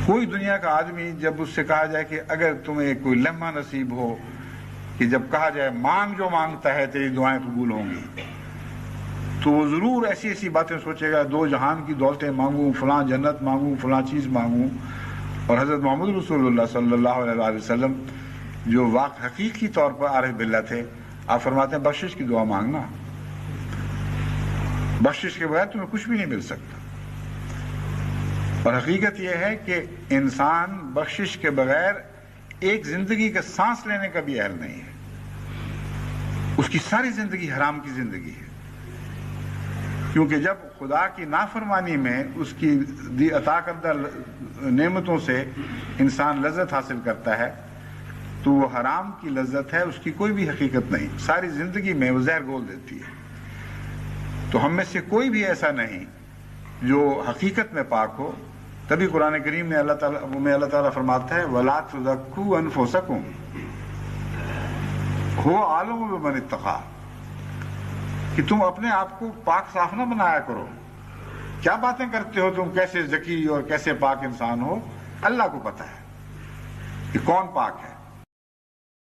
کوئی دنیا کا آدمی جب اس سے کہا جائے کہ اگر تمہیں کوئی لمحہ نصیب ہو کہ جب کہا جائے مانگ جو مانگتا ہے تیری دعائیں قبول ہوں گی، تو وہ ضرور ایسی ایسی باتیں سوچے گا، دو جہان کی دولتیں مانگوں، فلاں جنت مانگوں، فلاں چیز مانگوں. اور حضرت محمد رسول اللہ صلی اللہ علیہ وسلم جو حقیقی طور پر عارف باللہ تھے، آپ فرماتے ہیں بخشش کی دعا مانگنا، بخشش کے بغیر تمہیں کچھ بھی نہیں مل سکتا. اور حقیقت یہ ہے کہ انسان بخشش کے بغیر ایک زندگی کا سانس لینے کا بھی اہل نہیں ہے. اس کی ساری زندگی حرام کی زندگی ہے، کیونکہ جب خدا کی نافرمانی میں اس کی عطا کردہ نعمتوں سے انسان لذت حاصل کرتا ہے تو وہ حرام کی لذت ہے، اس کی کوئی بھی حقیقت نہیں، ساری زندگی میں وہ زہر گھول دیتی ہے. تو ہم میں سے کوئی بھی ایسا نہیں جو حقیقت میں پاک ہو. تبھی قرآن کریم میں اللہ تعالیٰ فرماتا ہے وَلَا تُزَكُّوا أَنفُسَكُمْ هُوَ أَعْلَمُ بِمَنِ اتَّقَىٰ، کہ تم اپنے آپ کو پاک صاف نہ بنایا کرو. کیا باتیں کرتے ہو تم، کیسے ذکی اور کیسے پاک انسان ہو؟ اللہ کو پتہ ہے کہ کون پاک ہے.